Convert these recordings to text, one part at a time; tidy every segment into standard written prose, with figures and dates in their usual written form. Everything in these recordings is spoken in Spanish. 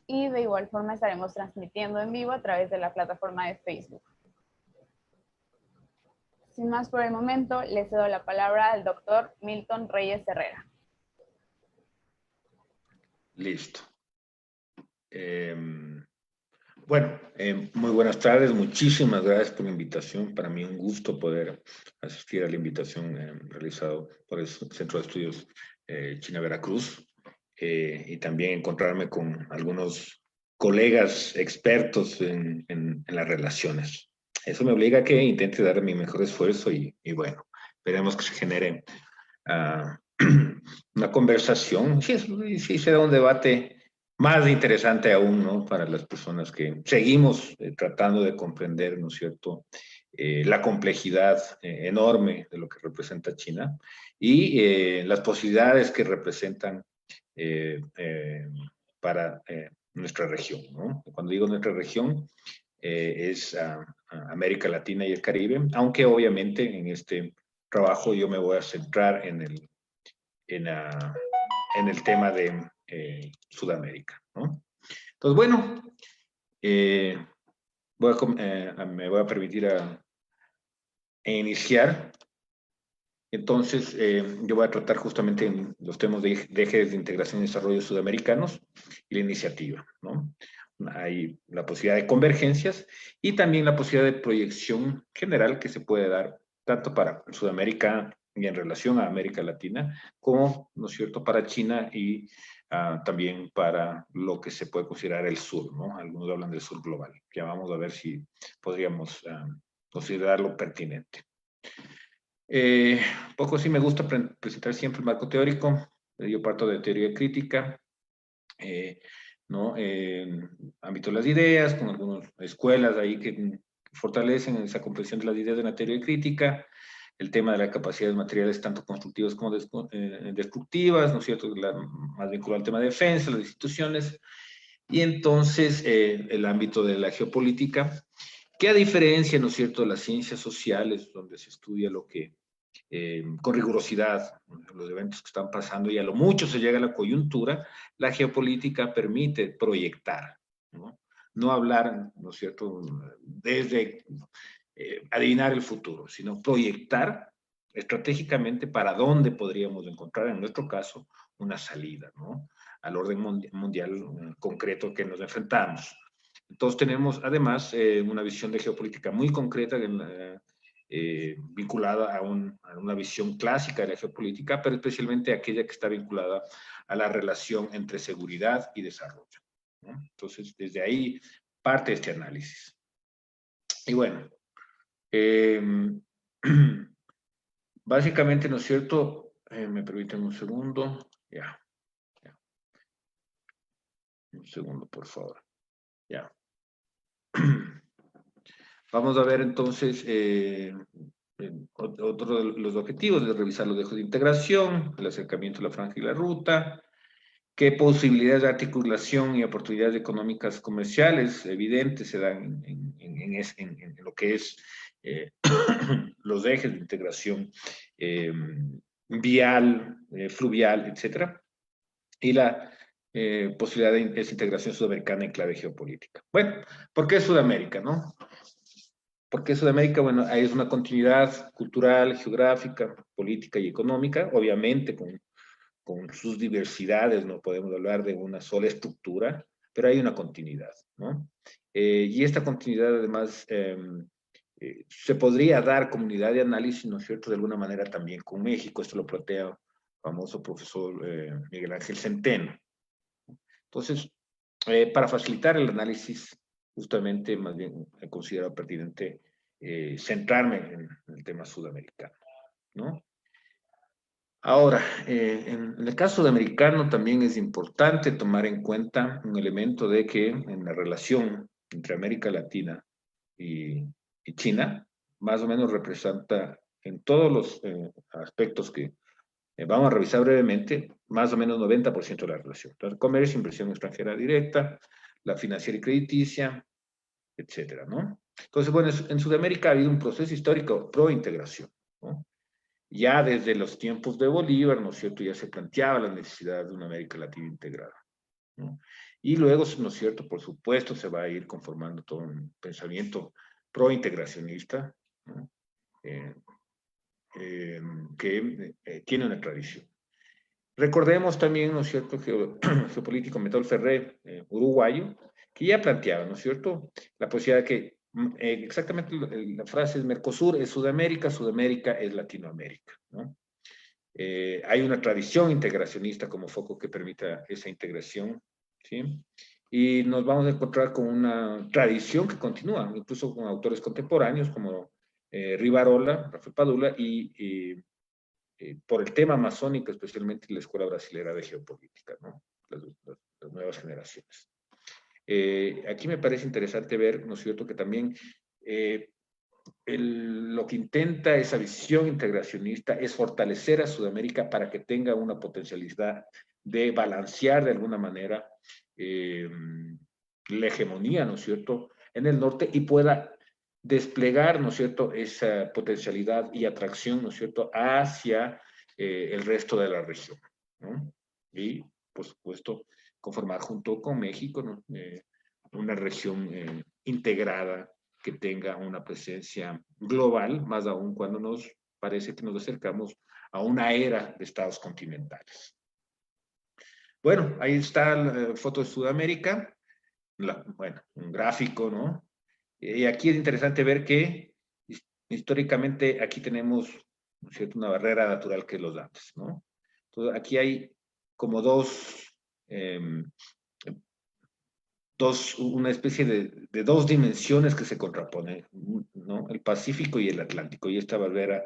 y de igual forma estaremos transmitiendo en vivo a través de la plataforma de Facebook. Sin más por el momento, le cedo la palabra al doctor Milton Reyes Herrera. Listo. Bueno, muy buenas tardes. Muchísimas gracias por la invitación. Para mí un gusto poder asistir a la invitación realizada por el Centro de Estudios China Veracruz y también encontrarme con algunos colegas expertos en las relaciones. Eso me obliga a que intente dar mi mejor esfuerzo y bueno, esperemos que se genere una conversación. Sí, se da un debate más interesante aún, ¿no? Para las personas que seguimos tratando de comprender, ¿no es cierto?, la complejidad enorme de lo que representa China y las posibilidades que representan para nuestra región, ¿no? Cuando digo nuestra región, es América Latina y el Caribe, aunque obviamente en este trabajo yo me voy a centrar en el tema de Sudamérica, ¿no? Entonces, bueno, me voy a permitir iniciar. Entonces, yo voy a tratar justamente en los temas de ejes de integración y desarrollo sudamericanos y la iniciativa, ¿no? Hay la posibilidad de convergencias y también la posibilidad de proyección general que se puede dar tanto para Sudamérica y en relación a América Latina, como, ¿no es cierto?, para China y también para lo que se puede considerar el sur, ¿no? Algunos hablan del sur global. Ya vamos a ver si podríamos considerarlo pertinente. Poco sí me gusta presentar siempre el marco teórico. Yo parto de teoría crítica, ¿no? Ámbito de las ideas, con algunas escuelas ahí que fortalecen esa comprensión de las ideas de la teoría crítica, el tema de las capacidades materiales tanto constructivas como destructivas, ¿no es cierto?, más vinculado al tema de defensa, las instituciones, y entonces el ámbito de la geopolítica, que a diferencia, ¿no es cierto?, de las ciencias sociales, donde se estudia lo que, con rigurosidad, los eventos que están pasando y a lo mucho se llega a la coyuntura, la geopolítica permite proyectar, ¿no? No hablar, ¿no es cierto?, desde adivinar el futuro, sino proyectar estratégicamente para dónde podríamos encontrar, en nuestro caso, una salida, ¿no?, al orden mundial concreto que nos enfrentamos. Entonces tenemos además una visión de geopolítica muy concreta vinculada a una visión clásica de la geopolítica, pero especialmente aquella que está vinculada a la relación entre seguridad y desarrollo, ¿no? Entonces desde ahí parte este análisis. Y bueno, básicamente, ¿no es cierto? Me permiten un segundo. Ya. Un segundo, por favor. Ya. Vamos a ver entonces otro de los objetivos de revisar los ejes de integración, el acercamiento a la franja y la ruta, qué posibilidades de articulación y oportunidades económicas comerciales evidentes se dan en lo que es los ejes de integración vial, fluvial, etcétera, y la posibilidad de esa integración sudamericana en clave geopolítica. Bueno, ¿por qué Sudamérica, no? ¿Por qué Sudamérica? Bueno, ahí es una continuidad cultural, geográfica, política y económica, obviamente con sus diversidades, no podemos hablar de una sola estructura, pero hay una continuidad, ¿no? Y esta continuidad además se podría dar comunidad de análisis, ¿no es cierto?, de alguna manera también con México. Esto lo plantea el famoso profesor Miguel Ángel Centeno. Entonces, para facilitar el análisis, justamente más bien he considerado pertinente centrarme en el tema sudamericano, ¿no? Ahora, en el caso sudamericano también es importante tomar en cuenta un elemento de que en la relación entre América Latina y China, más o menos representa en todos los aspectos que vamos a revisar brevemente, más o menos 90% de la relación. Entonces, comercio, inversión extranjera directa, la financiera y crediticia, etcétera, ¿no? Entonces, bueno, en Sudamérica ha habido un proceso histórico pro integración, ¿no? Ya desde los tiempos de Bolívar, ¿no es cierto?, ya se planteaba la necesidad de una América Latina integrada, ¿no? Y luego, ¿no es cierto? Por supuesto, se va a ir conformando todo un pensamiento pro-integracionista, ¿no? Eh, que tiene una tradición. Recordemos también, ¿no es cierto?, geopolítico Metol Ferré, uruguayo, que ya planteaba, ¿no es cierto?, la posibilidad de que exactamente la frase es Mercosur es Sudamérica, Sudamérica es Latinoamérica, ¿no? Hay una tradición integracionista como foco que permita esa integración, ¿sí? Y nos vamos a encontrar con una tradición que continúa, incluso con autores contemporáneos como Rivarola, Rafael Padula, y por el tema amazónico, especialmente la Escuela Brasilera de Geopolítica, ¿no? Las nuevas generaciones. Aquí me parece interesante ver, ¿no es cierto?, que también lo que intenta esa visión integracionista es fortalecer a Sudamérica para que tenga una potencialidad de balancear de alguna manera la hegemonía, ¿no es cierto?, en el norte y pueda desplegar, ¿no es cierto?, esa potencialidad y atracción, ¿no es cierto?, hacia el resto de la región, ¿no? Y, por supuesto, conformar junto con México, ¿no? Una región integrada que tenga una presencia global, más aún cuando nos parece que nos acercamos a una era de estados continentales. Bueno, ahí está la foto de Sudamérica, bueno, un gráfico, ¿no? Y aquí es interesante ver que históricamente aquí tenemos, ¿no es cierto?, una barrera natural que es los Andes, ¿no? Entonces aquí hay como una especie de dos dimensiones que se contraponen, ¿no? El Pacífico y el Atlántico, y esta barrera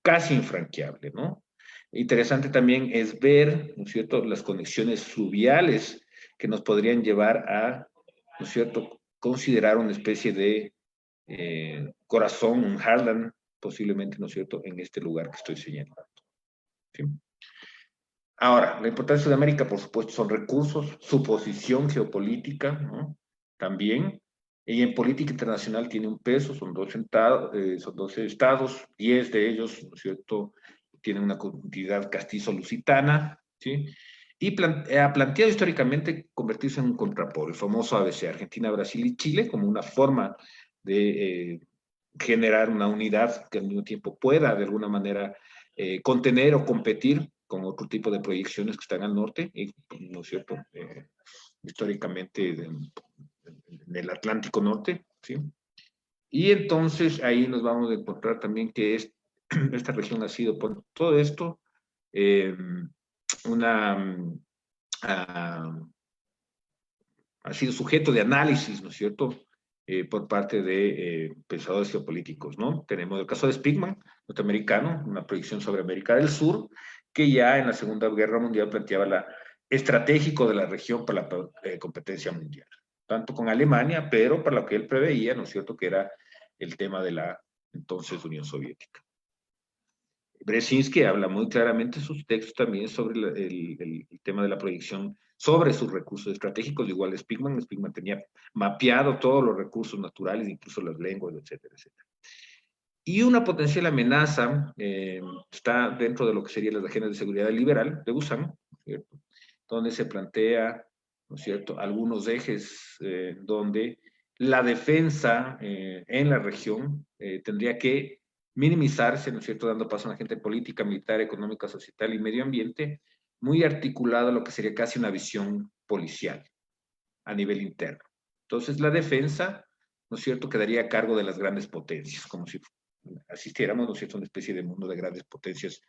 casi infranqueable, ¿no? Interesante también es ver, ¿no es cierto?, las conexiones fluviales que nos podrían llevar a, ¿no es cierto?, considerar una especie de corazón, un Harlan, posiblemente, ¿no es cierto?, en este lugar que estoy señalando. ¿Sí? Ahora, la importancia de Sudamérica, por supuesto, son recursos, su posición geopolítica, ¿no? También, y en política internacional tiene un peso, son 12 estados, 10 de ellos, ¿no es cierto?, tienen una comunidad castizo-lusitana, ¿sí? Y ha planteado históricamente convertirse en un contrapolo, el famoso ABC, Argentina, Brasil y Chile, como una forma de generar una unidad que al mismo tiempo pueda, de alguna manera, contener o competir con otro tipo de proyecciones que están al norte, y, ¿no es cierto?, históricamente en el Atlántico Norte, ¿sí? Y entonces ahí nos vamos a encontrar también que esta región ha sido, por todo esto, ha sido sujeto de análisis, ¿no es cierto?, por parte de pensadores geopolíticos, ¿no? Tenemos el caso de Spigman, norteamericano, una proyección sobre América del Sur, que ya en la Segunda Guerra Mundial planteaba la estratégico de la región para la competencia mundial, tanto con Alemania, pero para lo que él preveía, ¿no es cierto?, que era el tema de la entonces Unión Soviética. Brzezinski habla muy claramente en sus textos también sobre el tema de la proyección sobre sus recursos estratégicos, igual Spigman tenía mapeado todos los recursos naturales, incluso las lenguas, etcétera, etcétera. Y una potencial amenaza está dentro de lo que serían las agendas de seguridad liberal de Busan, ¿cierto?, donde se plantea, ¿no es cierto?, algunos ejes donde la defensa en la región tendría que minimizarse, ¿no es cierto?, dando paso a una agenda política, militar, económica, social y medio ambiente, muy articulado a lo que sería casi una visión policial a nivel interno. Entonces, la defensa, ¿no es cierto?, quedaría a cargo de las grandes potencias, como si asistiéramos, ¿no es cierto?, a una especie de mundo de grandes potencias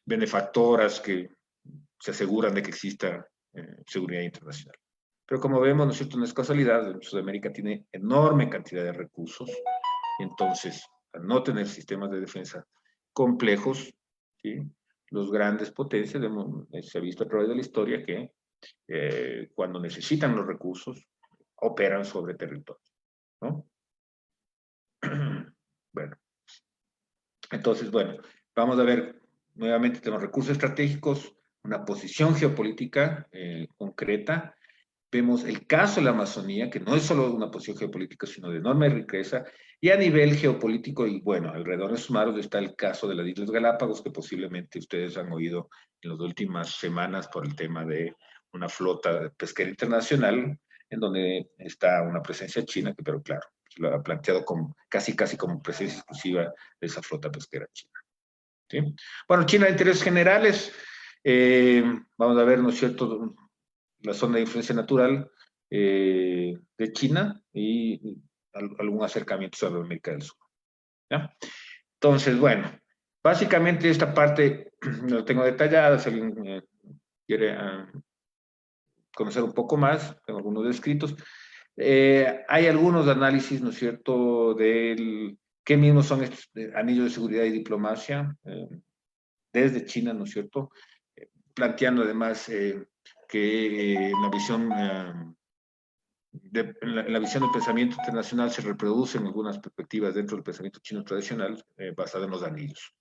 benefactoras que se aseguran de que exista seguridad internacional. Pero como vemos, ¿no es cierto?, no es casualidad, Sudamérica tiene enorme cantidad de recursos, y entonces, al no tener sistemas de defensa complejos, ¿sí?, los grandes potencias, se ha visto a través de la historia que cuando necesitan los recursos, operan sobre territorio, ¿no? Bueno, entonces, bueno, vamos a ver, nuevamente tenemos recursos estratégicos, una posición geopolítica concreta. Vemos el caso de la Amazonía, que no es solo una posición geopolítica, sino de enorme riqueza, y a nivel geopolítico, y bueno, alrededor de sus mares está el caso de las Islas Galápagos, que posiblemente ustedes han oído en las últimas semanas por el tema de una flota pesquera internacional en donde está una presencia china, pero claro, lo ha planteado como, casi como presencia exclusiva de esa flota pesquera china. ¿Sí? Bueno, China de intereses generales, vamos a ver, ¿no es cierto?, la zona de influencia natural de China y algún acercamiento a América del Sur. ¿Ya? Entonces, bueno, básicamente esta parte lo tengo detallada, si alguien quiere conocer un poco más, tengo algunos descritos. Hay algunos análisis, ¿no es cierto?, del qué mismos son estos anillos de seguridad y diplomacia desde China, ¿no es cierto?, planteando además que la visión la visión del pensamiento internacional se reproduce en algunas perspectivas dentro del pensamiento chino tradicional basado en los anillos.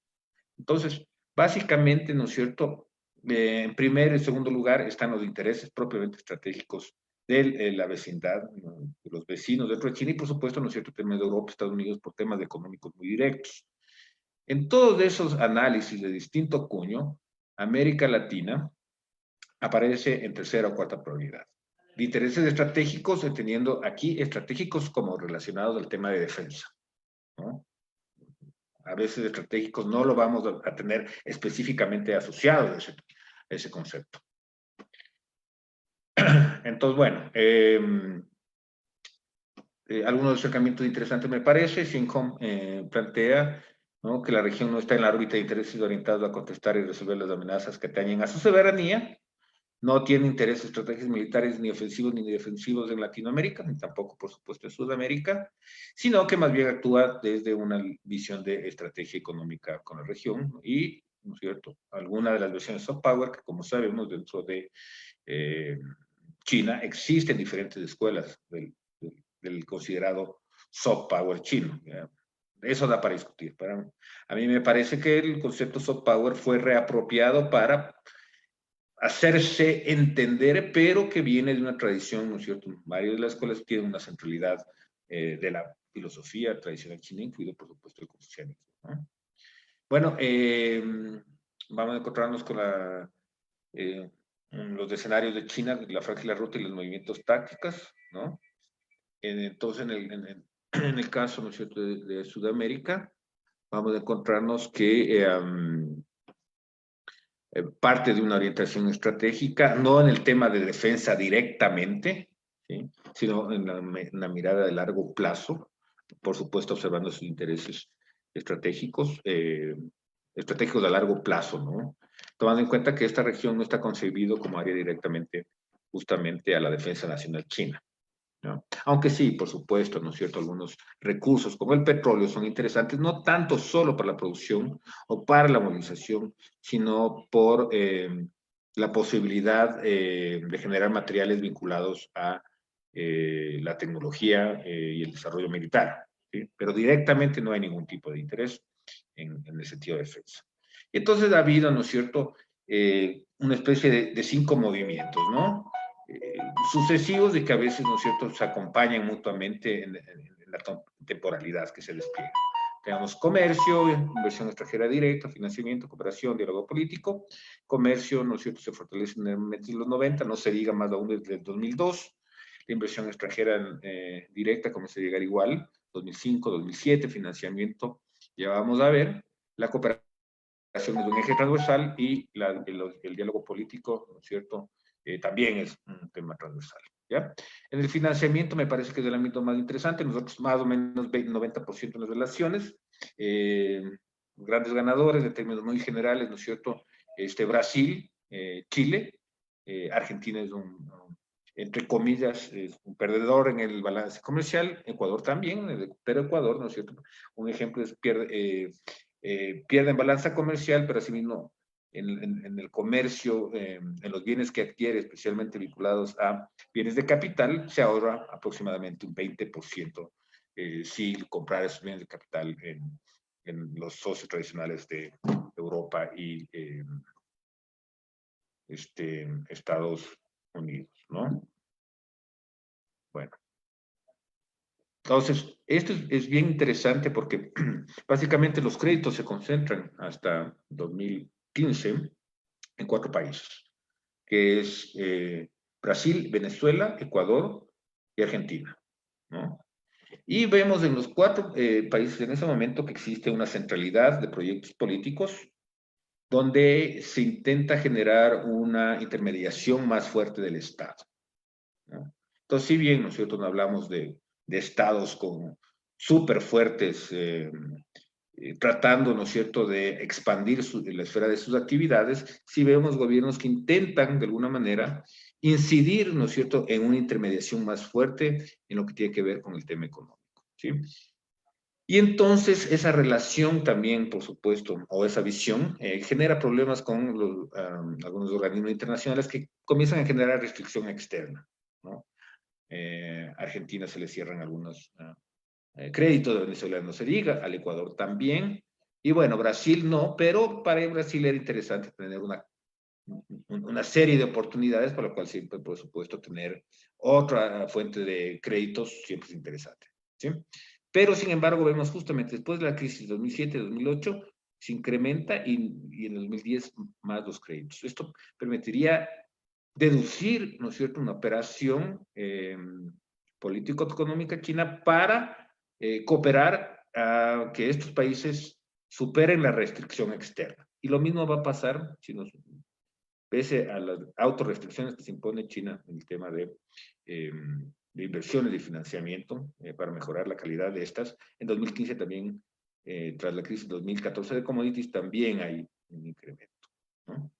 Entonces, básicamente, ¿no es cierto?, en primer y segundo lugar están los intereses propiamente estratégicos de la vecindad, ¿no?, de los vecinos dentro de China y, por supuesto, ¿no es cierto?, temas de Europa, Estados Unidos, por temas económicos muy directos. En todos esos análisis de distinto cuño, América Latina aparece en tercera o cuarta prioridad. De intereses estratégicos, entendiendo aquí estratégicos como relacionados al tema de defensa, ¿no? A veces estratégicos no lo vamos a tener específicamente asociado a ese concepto. Entonces, bueno, algunos acercamientos interesantes me parece. Xinhong plantea, ¿no?, que la región no está en la órbita de intereses orientados a contestar y resolver las amenazas que atañen a su soberanía, no tiene intereses estratégicos militares ni ofensivos ni defensivos en Latinoamérica, ni tampoco, por supuesto, en Sudamérica, sino que más bien actúa desde una visión de estrategia económica con la región y, ¿no es cierto?, alguna de las versiones soft power, que como sabemos dentro de China existen diferentes escuelas del considerado soft power chino. ¿Ya? Eso da para discutir. A mí me parece que el concepto soft power fue reapropiado para hacerse entender, pero que viene de una tradición, ¿no es cierto? Varias de las escuelas tienen una centralidad de la filosofía tradicional china, incluido, por supuesto, el confucianismo, ¿no? Bueno, vamos a encontrarnos con los escenarios de China, la franja y la ruta y los movimientos tácticos, ¿no? Entonces, en el caso, ¿no es cierto?, de Sudamérica, vamos a encontrarnos que parte de una orientación estratégica, no en el tema de defensa directamente, ¿sí?, sino en la mirada de largo plazo, por supuesto observando sus intereses estratégicos, estratégicos a largo plazo, ¿no? Tomando en cuenta que esta región no está concebido como área directamente justamente a la defensa nacional china, ¿no? Aunque sí, por supuesto, ¿no es cierto?, algunos recursos como el petróleo son interesantes, no tanto solo para la producción o para la movilización, sino por la posibilidad de generar materiales vinculados a la tecnología y el desarrollo militar, ¿sí? Pero directamente no hay ningún tipo de interés en el sentido de defensa. Entonces ha habido, ¿no es cierto?, una especie de 5 movimientos, ¿no?, sucesivos y que a veces, ¿no es cierto?, se acompañan mutuamente en la temporalidad que se despliega. Tenemos comercio, inversión extranjera directa, financiamiento, cooperación, diálogo político. Comercio, ¿no es cierto?, se fortalece en los 90, no se diga más aún desde el 2002. La inversión extranjera directa comienza a llegar igual, 2005, 2007, financiamiento, ya vamos a ver. La cooperación es un eje transversal y el diálogo político, ¿no es cierto?, también es un tema transversal, ¿ya? En el financiamiento me parece que es el ámbito más interesante. Nosotros más o menos 90% de las relaciones, grandes ganadores de términos muy generales, ¿no es cierto?, Brasil, Chile, Argentina es entre comillas, es un perdedor en el balance comercial, Ecuador también, pero Ecuador, ¿no es cierto?, un ejemplo es pierde en balanza comercial, pero asimismo en el comercio, en los bienes que adquiere, especialmente vinculados a bienes de capital, se ahorra aproximadamente un 20% si comprar esos bienes de capital en los socios tradicionales de Europa y Estados Unidos, ¿no? Bueno. Entonces, esto es bien interesante porque básicamente los créditos se concentran hasta 2015 en 4 países. que es Brasil, Venezuela, Ecuador y Argentina, ¿no? Y vemos en los 4 países en ese momento que existe una centralidad de proyectos políticos donde se intenta generar una intermediación más fuerte del Estado, ¿no? Entonces, si bien, ¿no es cierto?, no hablamos de estados con súper fuertes, tratando, ¿no es cierto?, de expandir la esfera de sus actividades, sí vemos gobiernos que intentan, de alguna manera, incidir, ¿no es cierto?, en una intermediación más fuerte en lo que tiene que ver con el tema económico, ¿sí? Y entonces esa relación también, por supuesto, o esa visión, genera problemas con algunos organismos internacionales que comienzan a generar restricción externa, ¿no? Argentina se le cierran algunos créditos, de Venezuela no se diga, al Ecuador también, y bueno, Brasil no, pero para Brasil era interesante tener una serie de oportunidades, por lo cual siempre, por supuesto, tener otra fuente de créditos siempre es interesante, ¿sí? Pero, sin embargo, vemos justamente después de la crisis de 2007-2008, se incrementa y en el 2010 más los créditos. Esto permitiría deducir, ¿no es cierto?, una operación político-económica china para cooperar a que estos países superen la restricción externa. Y lo mismo va a pasar, si nos, pese a las autorrestricciones que se impone China en el tema de inversiones y financiamiento para mejorar la calidad de estas. En 2015 también, tras la crisis 2014 de commodities, también hay un incremento, ¿no?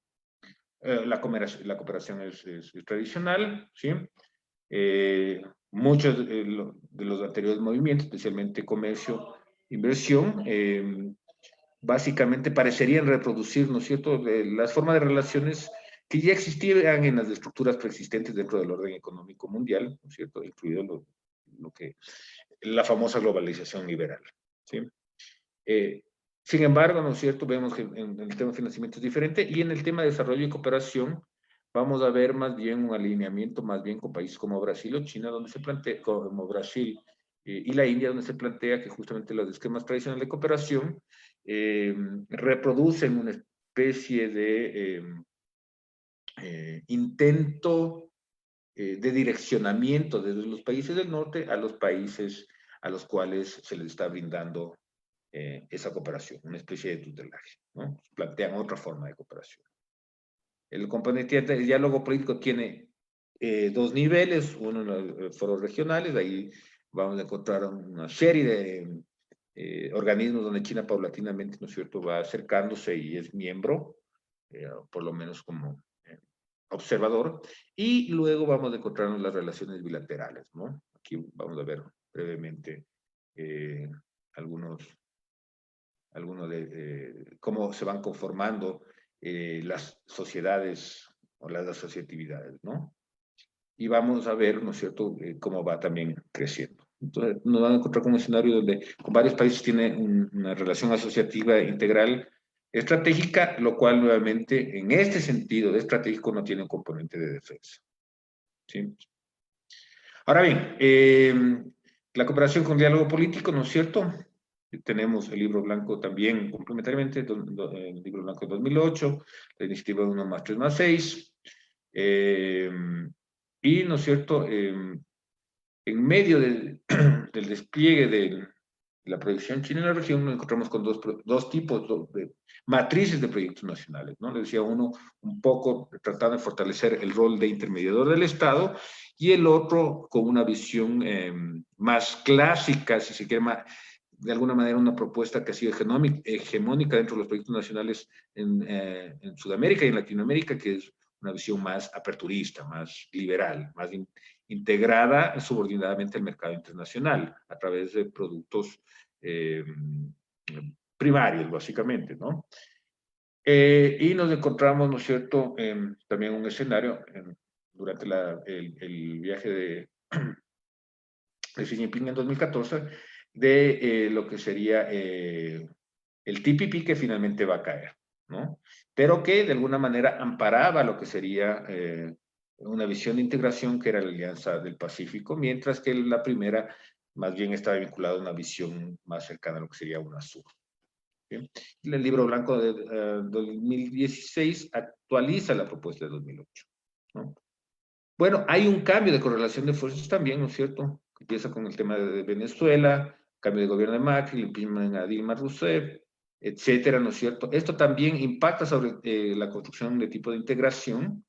La cooperación es tradicional, ¿sí? Muchos de los anteriores movimientos, especialmente comercio, inversión, básicamente parecerían reproducir, ¿no es cierto?, las formas de relaciones que ya existían en las estructuras preexistentes dentro del orden económico mundial, ¿no es cierto?, incluido la famosa globalización liberal, ¿sí? Sin embargo, ¿no es cierto?, vemos que en el tema de financiamiento es diferente y en el tema de desarrollo y cooperación vamos a ver más bien un alineamiento más bien con países como Brasil o China, donde se plantea, como Brasil y la India, donde se plantea que justamente los esquemas tradicionales de cooperación reproducen una especie de intento de direccionamiento desde los países del norte a los países a los cuales se les está brindando esa cooperación, una especie de tutelaje, ¿no? Plantean otra forma de cooperación. El componente de diálogo político tiene 2 niveles, uno en los foros regionales, ahí vamos a encontrar una serie de organismos donde China paulatinamente, ¿no es cierto?, va acercándose y es miembro, por lo menos como observador, y luego vamos a encontrarnos las relaciones bilaterales, ¿no? Aquí vamos a ver brevemente algunos de cómo se van conformando las sociedades o las asociatividades, ¿no? Y vamos a ver, ¿no es cierto?, cómo va también creciendo. Entonces, nos van a encontrar con un escenario donde con varios países tiene una relación asociativa integral estratégica, lo cual nuevamente, en este sentido de estratégico, no tiene un componente de defensa, ¿sí? Ahora bien, la cooperación con diálogo político, ¿no es cierto? Tenemos el libro blanco también complementariamente, el libro blanco de 2008, la iniciativa 1 más 3 más 6, y, ¿no es cierto?, en medio del despliegue de la proyección china en la región, nos encontramos con dos tipos de matrices de proyectos nacionales, ¿no? Le decía uno, un poco tratando de fortalecer el rol de intermediador del Estado, y el otro con una visión más clásica, si se quiere, de alguna manera una propuesta que ha sido hegemónica dentro de los proyectos nacionales en Sudamérica y en Latinoamérica, que es una visión más aperturista, más liberal, más integrada subordinadamente al mercado internacional a través de productos primarios, básicamente, ¿no? Y nos encontramos, ¿no es cierto?, también un escenario durante el viaje de Xi Jinping en 2014 de lo que sería el TPP que finalmente va a caer, ¿no? Pero que de alguna manera amparaba lo que sería una visión de integración que era la Alianza del Pacífico, mientras que la primera más bien estaba vinculada a una visión más cercana a lo que sería UNASUR. ¿Sí? El libro blanco de 2016 actualiza la propuesta de 2008. ¿no? Bueno, hay un cambio de correlación de fuerzas también, ¿no es cierto? Empieza con el tema de Venezuela, cambio de gobierno de Macri, el impeachment a Dilma Rousseff, etcétera, ¿no es cierto? Esto también impacta sobre la construcción de tipo de integración.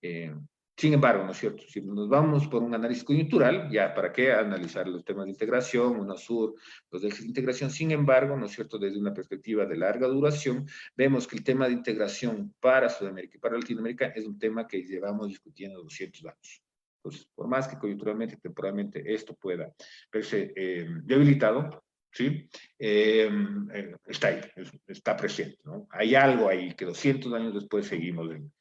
eh, Sin embargo, ¿no es cierto? Si nos vamos por un análisis coyuntural, ya, ¿para qué analizar los temas de integración, UNASUR, los ejes de integración? Sin embargo, ¿no es cierto? Desde una perspectiva de larga duración, vemos que el tema de integración para Sudamérica y para Latinoamérica es un tema que llevamos discutiendo 200 años. Entonces, por más que coyunturalmente, temporalmente, esto pueda verse debilitado, ¿sí? Está ahí, está presente, ¿no? Hay algo ahí que 200 años después seguimos en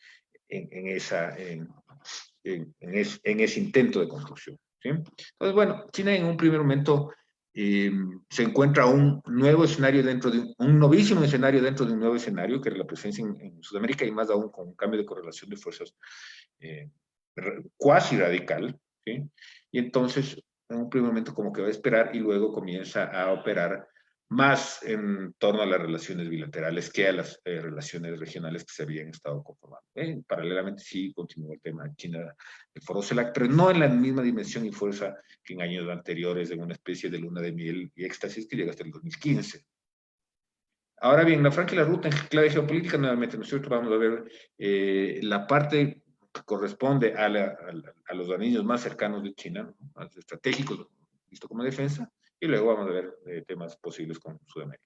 ese intento de construcción, ¿sí? Entonces, bueno, China en un primer momento se encuentra un nuevo escenario dentro de un novísimo escenario dentro de un nuevo escenario, que era la presencia en Sudamérica y más aún con un cambio de correlación de fuerzas eh, cuasi radical, ¿sí? Y entonces, en un primer momento como que va a esperar y luego comienza a operar más en torno a las relaciones bilaterales que a las relaciones regionales que se habían estado conformando. Paralelamente sí continúa el tema de China, el foro CELAC, pero no en la misma dimensión y fuerza que en años anteriores, en una especie de luna de miel y éxtasis que llega hasta el 2015. Ahora bien, la franja y la ruta en clave geopolítica, nuevamente, nosotros vamos a ver la parte que corresponde a los anillos más cercanos de China, ¿no? Más estratégicos, visto como defensa, y luego vamos a ver temas posibles con Sudamérica.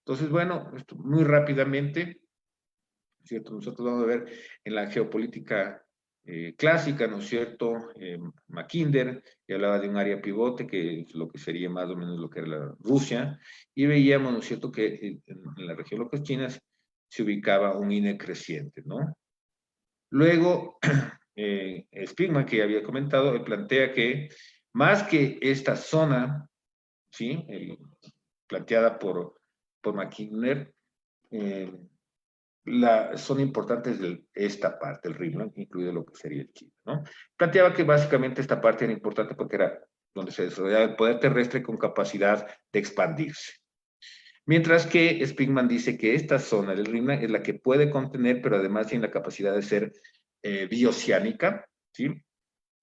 Entonces, bueno, esto muy rápidamente, ¿cierto? Nosotros vamos a ver en la geopolítica clásica, ¿no es cierto? Mackinder, que hablaba de un área pivote, que es lo que sería más o menos lo que era la Rusia, y veíamos, ¿no es cierto?, que en la región de las chinas se ubicaba un INE creciente, ¿no? Luego, Spigman, que ya había comentado, plantea que más que esta zona, ¿sí? Planteada por Mackinder, eh, son importantes de esta parte, el Rimland, incluido lo que sería el Chile, ¿no? Planteaba que básicamente esta parte era importante porque era donde se desarrollaba el poder terrestre con capacidad de expandirse. Mientras que Spigman dice que esta zona del Rimland es la que puede contener, pero además tiene la capacidad de ser bioceánica, ¿sí?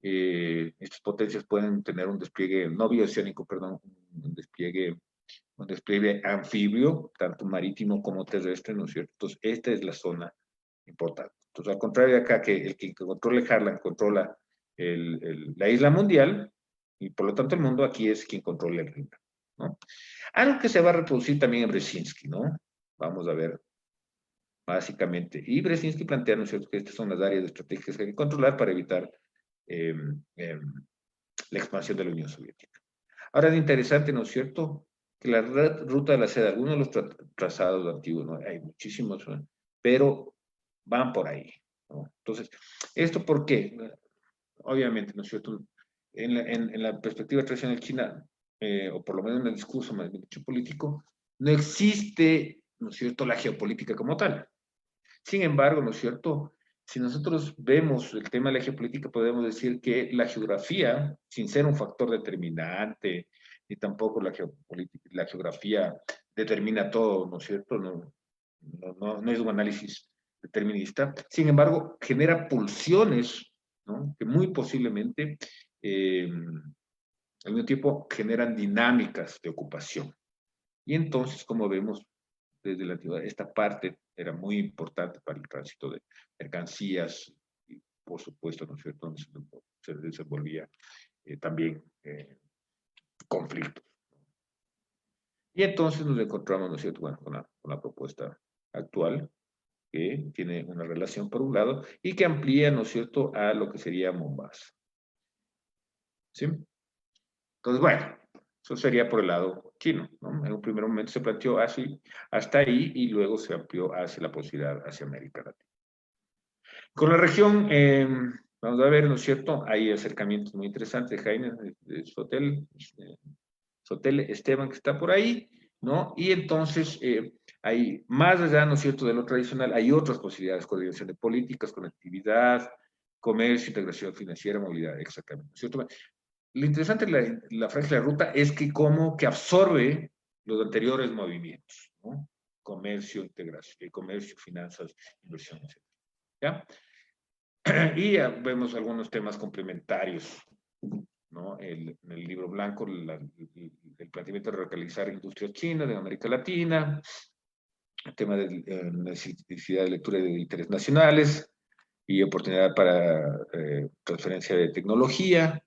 Estas potencias pueden tener un despliegue, no bioceánico, perdón, un despliegue anfibio, tanto marítimo como terrestre, ¿no es cierto? Entonces, esta es la zona importante. Entonces, al contrario de acá, que el que controla Harlan controla la isla mundial, y por lo tanto el mundo, aquí es quien controla el río, ¿no? Algo que se va a reproducir también en Brzezinski, ¿no? Vamos a ver, básicamente. Y Brzezinski plantea, ¿no es cierto?, que estas son las áreas estratégicas que hay que controlar para evitar eh, eh, la expansión de la Unión Soviética. Ahora es interesante, ¿no es cierto?, que la ruta de la seda, algunos de los trazados antiguos, ¿no? Hay muchísimos, ¿no?, pero van por ahí, ¿no? Entonces, ¿esto por qué? Obviamente, ¿no es cierto?, en la perspectiva tradicional china, o por lo menos en el discurso más bien dicho político, no existe, ¿no es cierto?, la geopolítica como tal. Sin embargo, ¿no es cierto?, si nosotros vemos el tema de la geopolítica, podemos decir que la geografía, sin ser un factor determinante, ni tampoco la geografía determina todo, ¿no es cierto? No es un análisis determinista. Sin embargo, genera pulsiones, ¿no?, que muy posiblemente al mismo tiempo generan dinámicas de ocupación. Y entonces, como vemos desde la antigüedad, esta parte era muy importante para el tránsito de mercancías y, por supuesto, ¿no es cierto?, donde se desenvolvía también conflictos. Y entonces nos encontramos, ¿no es cierto?, bueno, con la propuesta actual, que tiene una relación por un lado y que amplía, ¿no es cierto?, a lo que sería Mombasa. ¿Sí? Entonces, bueno, eso sería por el lado chino, ¿no? En un primer momento se planteó así, hasta ahí, y luego se amplió hacia la posibilidad hacia América Latina. Con la región, vamos a ver, ¿no es cierto? Hay acercamientos muy interesantes, Jaime, de Sotelo Esteban, que está por ahí, ¿no? Y entonces hay más allá, ¿no es cierto?, de lo tradicional, hay otras posibilidades, coordinación de políticas, conectividad, comercio, integración financiera, movilidad, exactamente, ¿no es cierto? Lo interesante de la franja de la ruta es que como que absorbe los anteriores movimientos, ¿no? Comercio, integración, comercio, finanzas, inversión, etc. ¿Ya? Y vemos algunos temas complementarios, ¿no? En el libro blanco, el planteamiento de localizar industrias chinas de América Latina, el tema de necesidad de lectura de interés nacionales y oportunidad para transferencia de tecnología,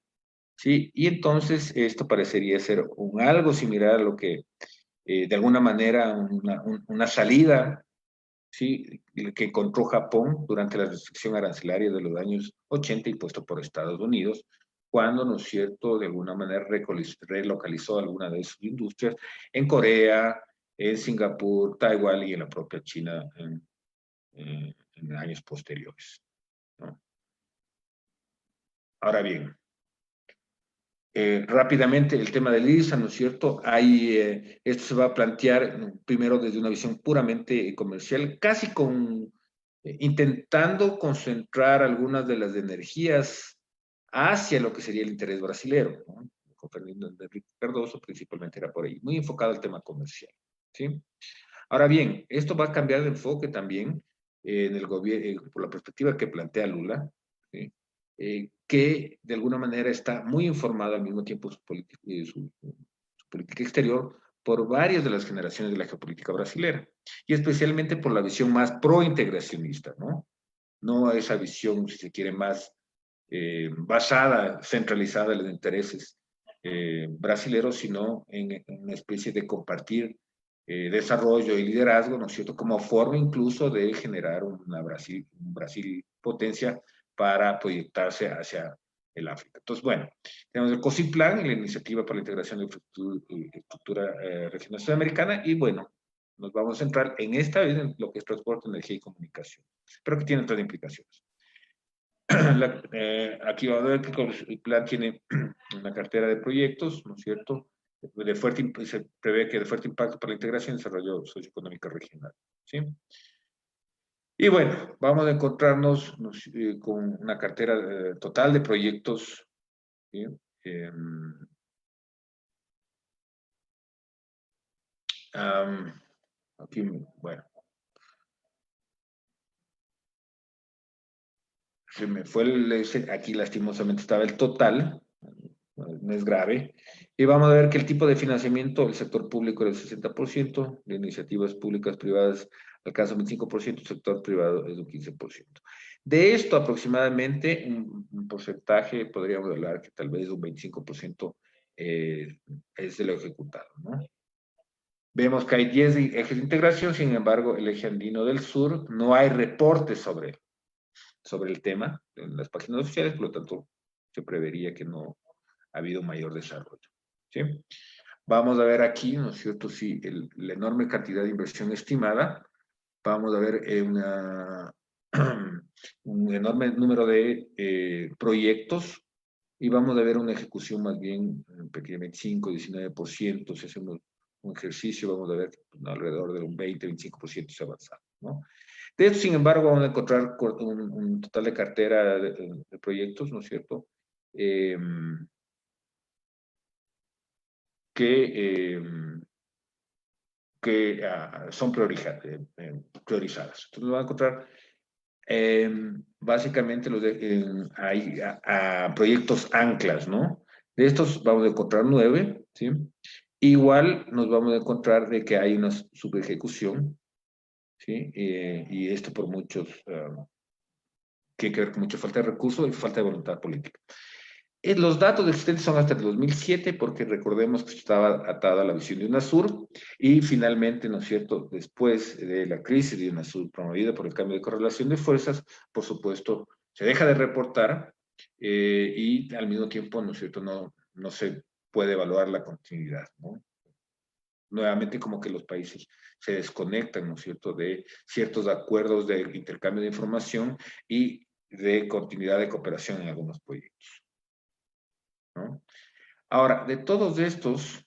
¿sí? Y entonces esto parecería ser algo similar a lo que, de alguna manera, una salida, ¿sí? Que encontró Japón durante la restricción arancelaria de los años 80 impuesto por Estados Unidos, cuando, ¿no es cierto?, de alguna manera relocalizó alguna de sus industrias en Corea, en Singapur, Taiwán y en la propia China en años posteriores, ¿no? Ahora bien, rápidamente el tema del ISA, ¿no es cierto? Esto se va a plantear primero desde una visión puramente comercial, casi intentando concentrar algunas de las energías hacia lo que sería el interés brasilero, ¿no? Con Fernando Henrique Cardoso principalmente era por ahí, muy enfocado al tema comercial, ¿sí? Ahora bien, esto va a cambiar de enfoque también en el gobierno, por la perspectiva que plantea Lula, ¿sí? Que de alguna manera está muy informado al mismo tiempo su política exterior por varias de las generaciones de la geopolítica brasilera, y especialmente por la visión más pro-integracionista, ¿no? No esa visión, si se quiere, más basada, centralizada en los intereses brasileros, sino en una especie de compartir desarrollo y liderazgo, ¿no es cierto?, como forma incluso de generar un Brasil potencia para proyectarse hacia el África. Entonces, bueno, tenemos el COSIPLAN, la Iniciativa para la Integración de Estructura Regional Sudamericana, y bueno, nos vamos a centrar en esta vez en lo que es transporte, energía y comunicación, pero que tiene otras implicaciones. Aquí va a ver que el plan tiene una cartera de proyectos, ¿no es cierto? Se prevé que de fuerte impacto para la integración y desarrollo socioeconómico regional, ¿sí? Y bueno, vamos a encontrarnos con una cartera total de proyectos, ¿sí? Aquí, bueno, se me fue aquí lastimosamente estaba el total, no es grave. Y vamos a ver que el tipo de financiamiento del sector público es del 60%, de iniciativas públicas privadas alcanza un 25%, el sector privado es un 15%. De esto aproximadamente un porcentaje, podríamos hablar que tal vez un 25% es de lo ejecutado, ¿no? Vemos que hay 10 ejes de integración, sin embargo, el eje andino del sur no hay reportes sobre el tema en las páginas oficiales, por lo tanto, se prevería que no ha habido mayor desarrollo, ¿sí? Vamos a ver aquí, ¿no es cierto? Sí, la enorme cantidad de inversión estimada. Vamos a ver un enorme número de proyectos y vamos a ver una ejecución más bien prácticamente 5-19%. Si hacemos un ejercicio, vamos a ver alrededor de un 20-25% se avanzado, ¿no? De esto, sin embargo, vamos a encontrar un total de cartera de proyectos, ¿no es cierto? Que, son priorizadas. Entonces, vamos a encontrar básicamente hay proyectos anclas, ¿no? De estos vamos a encontrar 9, ¿sí? Igual nos vamos a encontrar de que hay una subejecución, ¿sí? Y esto por tiene que ver con mucha falta de recursos y falta de voluntad política. Los datos existentes son hasta el 2007, porque recordemos que estaba atada a la visión de UNASUR, y finalmente, ¿no es cierto?, después de la crisis de UNASUR promovida por el cambio de correlación de fuerzas, por supuesto, se deja de reportar y al mismo tiempo, ¿no es cierto?, no se puede evaluar la continuidad, ¿no? Nuevamente como que los países se desconectan, ¿no es cierto?, de ciertos acuerdos de intercambio de información y de continuidad de cooperación en algunos proyectos, ¿no? Ahora, de todos estos,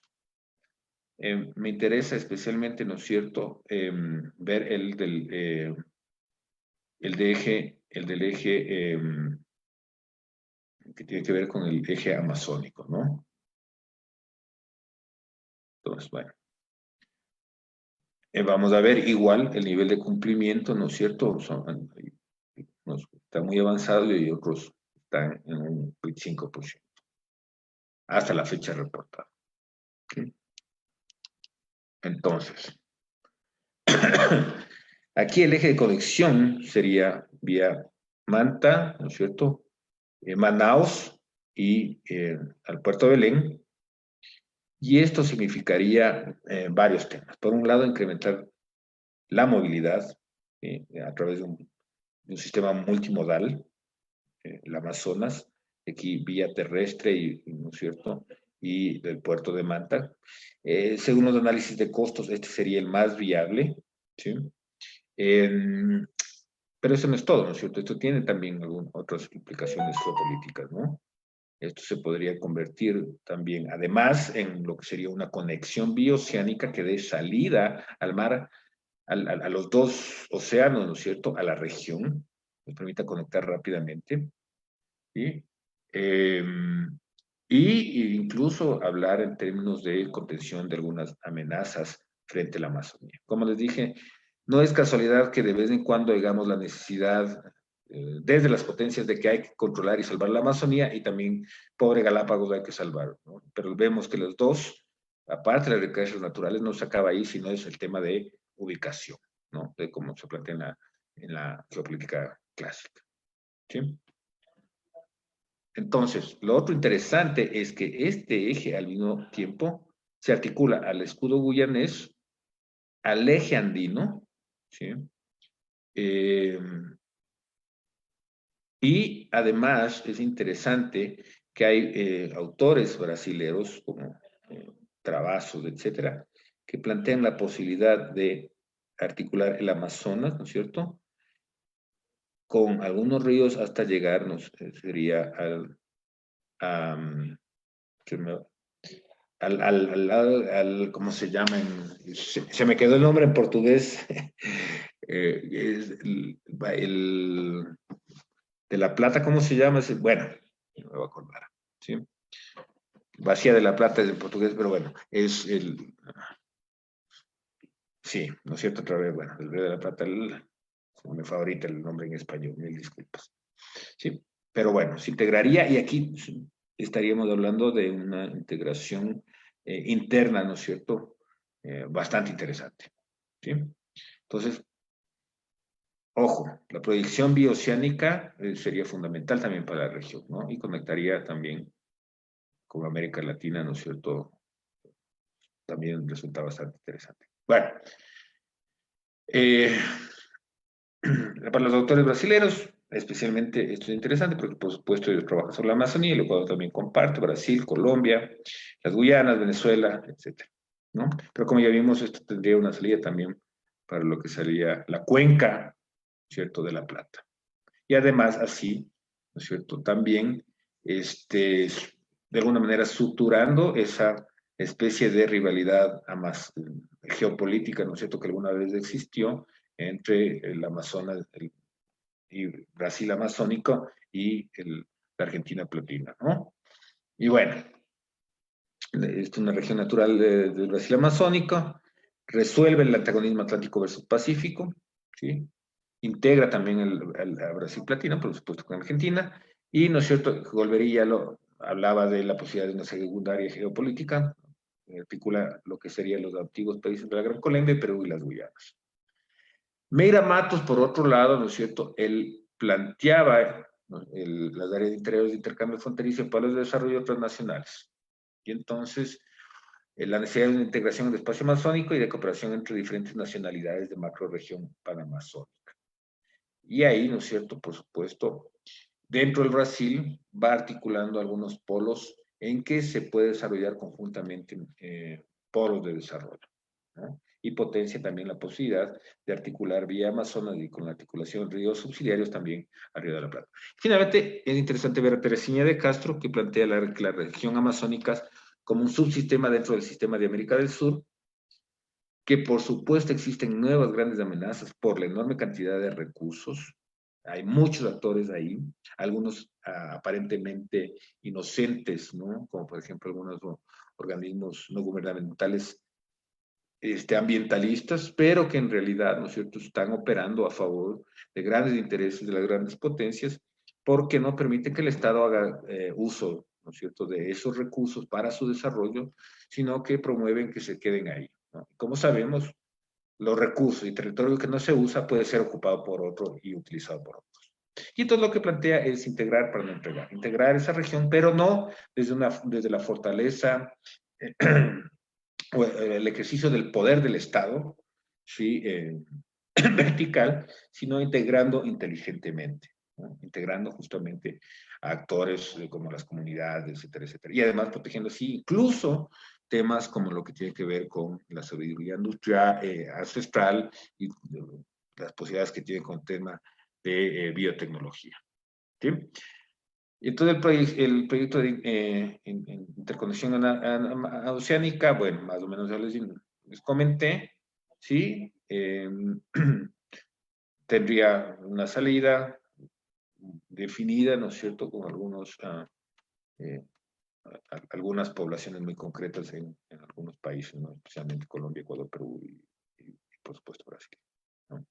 me interesa especialmente, ¿no es cierto?, ver el del eje que tiene que ver con el eje amazónico, ¿no? Entonces, bueno, vamos a ver igual el nivel de cumplimiento, ¿no es cierto? están muy avanzados y otros están en un 25%, hasta la fecha reportada. ¿Sí? Entonces, aquí el eje de conexión sería vía Manta, ¿no es cierto? Manaos y al puerto de Belén. Y esto significaría varios temas. Por un lado, incrementar la movilidad a través de un sistema multimodal, el Amazonas, aquí vía terrestre, ¿no es cierto? Y del puerto de Manta. Según los análisis de costos, este sería el más viable, ¿sí? Pero eso no es todo, ¿no es cierto? Esto tiene también otras implicaciones geopolíticas, ¿no? Esto se podría convertir también, además, en lo que sería una conexión bioceánica que dé salida al mar, a los dos océanos, ¿no es cierto?, a la región, nos permita conectar rápidamente, ¿sí? Eh, y incluso hablar en términos de contención de algunas amenazas frente a la Amazonía. Como les dije, no es casualidad que de vez en cuando digamos la necesidad desde las potencias de que hay que controlar y salvar la Amazonía y también pobre Galápagos hay que salvar, ¿no? Pero vemos que los dos, aparte de las riquezas naturales, no se acaba ahí, sino es el tema de ubicación, ¿no? De cómo se plantea en la geopolítica clásica, ¿sí? Entonces, lo otro interesante es que este eje al mismo tiempo se articula al escudo guyanés, al eje andino, ¿sí? Eh, y además es interesante que hay autores brasileños como Travassos, etcétera, que plantean la posibilidad de articular el Amazonas, ¿no es cierto?, con algunos ríos hasta llegar, sería que me- ¿cómo se llama? Se me quedó el nombre en portugués. Es de La Plata, ¿cómo se llama? Bueno, no me voy a acordar, ¿sí? Vacía de la Plata es en portugués, pero bueno, es sí, ¿no es cierto? Otra vez, bueno, el Río de la Plata, me favorita el nombre en español, mil disculpas. Sí, pero bueno, se integraría y aquí estaríamos hablando de una integración interna, ¿no es cierto? Bastante interesante, ¿sí? Entonces, ojo, la proyección bioceánica sería fundamental también para la región, ¿no? Y conectaría también con América Latina, ¿no es cierto? También resulta bastante interesante. Bueno, eh, para los autores brasileños, especialmente esto es interesante porque, por supuesto, ellos trabajan sobre la Amazonía, el Ecuador también comparte, Brasil, Colombia, las Guyanas, Venezuela, etcétera, ¿no? Pero como ya vimos, esto tendría una salida también para lo que sería la cuenca, ¿cierto?, de La Plata. Y además, así, ¿no es cierto?, también, de alguna manera, suturando esa especie de rivalidad más geopolítica, ¿no es cierto?, que alguna vez existió entre el Amazonas y Brasil amazónico y la Argentina platina, ¿no? Y bueno, es una región natural del Brasil amazónico, resuelve el antagonismo Atlántico versus Pacífico, ¿sí? Integra también a Brasil platino, por supuesto, con Argentina, y, ¿no es cierto?, Golbery hablaba de la posibilidad de una secundaria geopolítica, articula lo que serían los antiguos países de la Gran Colombia, Perú y las Guyanas. Meira Matos, por otro lado, ¿no es cierto?, él planteaba, ¿no?, las áreas interiores de intercambio fronterizo para los desarrollos transnacionales. Y entonces, la necesidad de una integración del espacio amazónico y de cooperación entre diferentes nacionalidades de macroregión panamazónica. Y ahí, ¿no es cierto?, por supuesto, dentro del Brasil va articulando algunos polos en que se puede desarrollar conjuntamente polos de desarrollo, ¿no? Y potencia también la posibilidad de articular vía Amazonas y con la articulación de ríos subsidiarios también al Río de la Plata. Finalmente, es interesante ver a Teresina de Castro, que plantea la región amazónica como un subsistema dentro del sistema de América del Sur, que por supuesto existen nuevas grandes amenazas por la enorme cantidad de recursos. Hay muchos actores ahí, algunos aparentemente inocentes, ¿no? Como por ejemplo algunos organismos no gubernamentales ambientalistas, pero que en realidad, ¿no es cierto?, están operando a favor de grandes intereses de las grandes potencias, porque no permiten que el Estado haga uso, ¿no es cierto?, de esos recursos para su desarrollo, sino que promueven que se queden ahí, ¿no? Como sabemos, los recursos y territorio que no se usa puede ser ocupado por otro y utilizado por otros. Y entonces lo que plantea es integrar para no entregar, integrar esa región, pero no desde la fortaleza o el ejercicio del poder del Estado, ¿sí? Vertical, sino integrando inteligentemente, ¿no? Integrando justamente a actores como las comunidades, etcétera, etcétera. Y además protegiendo así incluso temas como lo que tiene que ver con la sabiduría industrial, ancestral y las posibilidades que tiene con el tema de biotecnología. ¿Sí? Y entonces el proyecto de interconexión oceánica, bueno, más o menos ya les comenté, ¿sí? Tendría una salida definida, ¿no es cierto?, con algunas poblaciones muy concretas en algunos países, ¿no?, especialmente Colombia, Ecuador, Perú y por supuesto Brasil, ¿no?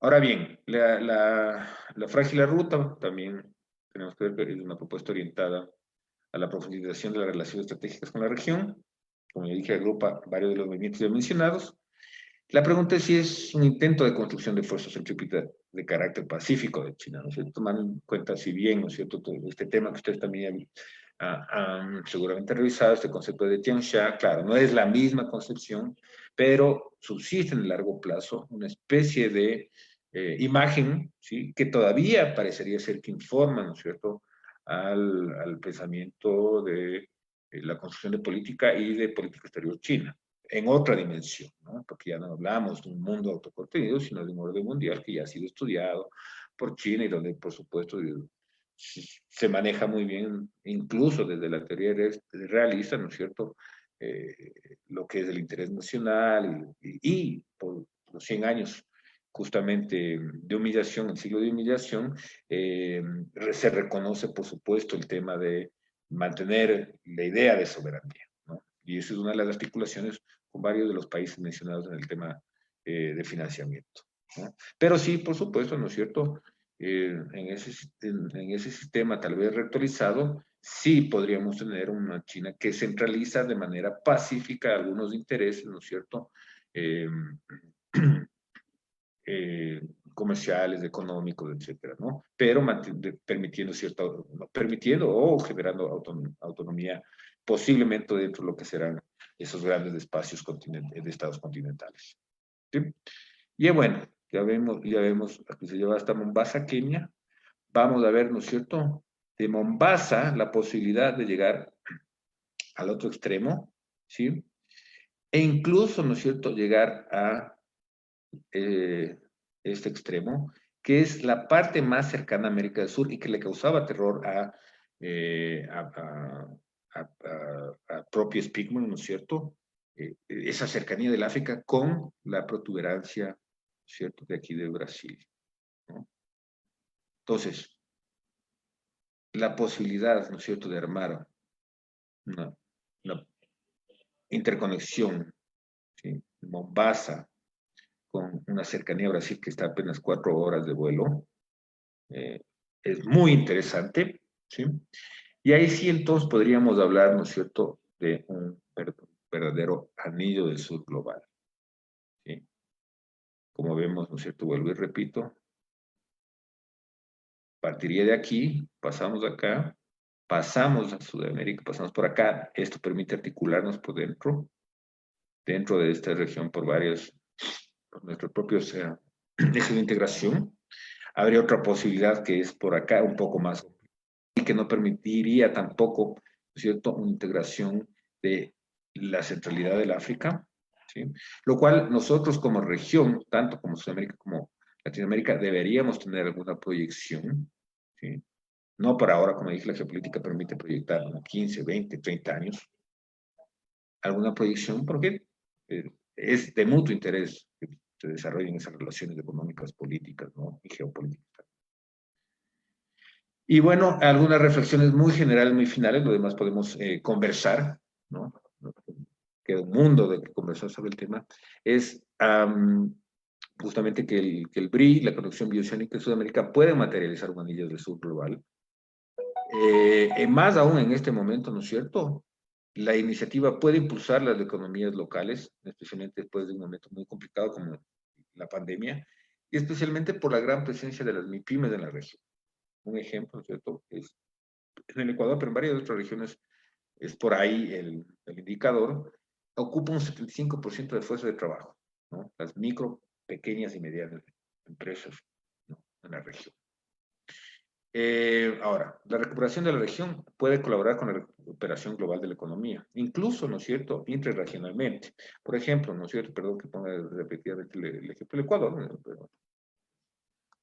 Ahora bien, la frágil ruta también tenemos que ver que es una propuesta orientada a la profundización de las relaciones estratégicas con la región. Como ya dije, agrupa varios de los movimientos ya mencionados. La pregunta es si es un intento de construcción de fuerzas centrípetas de carácter pacífico de China, ¿no es cierto? Tomando en cuenta, si bien, ¿no es cierto?, todo este tema que ustedes también han seguramente revisado, este concepto de Tianxia, claro, no es la misma concepción, pero subsiste en el largo plazo una especie de imagen, ¿sí?, que todavía parecería ser que informa, ¿no es cierto?, al pensamiento de la construcción de política y de política exterior china en otra dimensión, ¿no? Porque ya no hablamos de un mundo autocontenido, sino de un orden mundial que ya ha sido estudiado por China y donde, por supuesto, se maneja muy bien, incluso desde la teoría realista, ¿no es cierto?, lo que es el interés nacional y por los 100 años justamente de humillación, el siglo de humillación, se reconoce, por supuesto, el tema de mantener la idea de soberanía, ¿no? Y esa es una de las articulaciones con varios de los países mencionados en el tema de financiamiento, ¿no? Pero sí, por supuesto, ¿no es cierto?, en ese sistema tal vez reactualizado, sí podríamos tener una China que centraliza de manera pacífica algunos intereses, ¿no es cierto?, eh, comerciales, económicos, etcétera, ¿no? Pero permitiendo permitiendo o generando autonomía posiblemente dentro de lo que serán esos grandes espacios de estados continentales, ¿sí? Y bueno, ya vemos que se lleva hasta Mombasa, Kenia. Vamos a ver, ¿no es cierto?, de Mombasa la posibilidad de llegar al otro extremo, ¿sí? E incluso, ¿no es cierto?, llegar a este extremo, que es la parte más cercana a América del Sur y que le causaba terror a propio Spigman, ¿no es cierto? Esa cercanía del África con la protuberancia, ¿cierto?, de aquí de Brasil, ¿no? Entonces, la posibilidad, ¿no es cierto?, de armar una interconexión, ¿sí?, Mombasa, con una cercanía a Brasil que está a apenas 4 horas de vuelo, es muy interesante, ¿sí? Y ahí sí entonces podríamos hablar, ¿no es cierto?, de un verdadero anillo del sur global, ¿sí? Como vemos, ¿no es cierto?, vuelvo y repito, partiría de aquí, pasamos acá, pasamos a Sudamérica, pasamos por acá, esto permite articularnos por dentro de esta región por nuestros propios ejes de integración. Habría otra posibilidad que es por acá un poco más y que no permitiría tampoco, ¿no es cierto?, una integración de la centralidad del África, ¿sí? Lo cual nosotros como región, tanto como Sudamérica como Latinoamérica, deberíamos tener alguna proyección, ¿sí? No por ahora, como dije, la geopolítica permite proyectar 15, 20, 30 años, alguna proyección, porque es de mutuo interés que se desarrollen esas relaciones económicas, políticas, ¿no?, y geopolíticas. Y bueno, algunas reflexiones muy generales, muy finales, lo demás podemos conversar, ¿no? queda un mundo de que conversar sobre el tema, es justamente que el BRI, la conexión bioceánica de Sudamérica, pueden materializar un anillo del sur global. Más aún en este momento, ¿no es cierto? La iniciativa puede impulsar las economías locales, especialmente después de un momento muy complicado como la pandemia, y especialmente por la gran presencia de las MIPYMES en la región. Un ejemplo, ¿no es cierto? Es en el Ecuador, pero en varias otras regiones es por ahí el indicador, ocupa un 75% de fuerza de trabajo, ¿no? Las micro, pequeñas y medianas empresas, ¿no? En la región. Ahora, la recuperación de la región puede colaborar con la recuperación global de la economía, incluso, ¿no es cierto?, interregionalmente. Por ejemplo, ¿no es cierto?, perdón que ponga repetidamente el ejemplo del Ecuador, ¿no? Pero un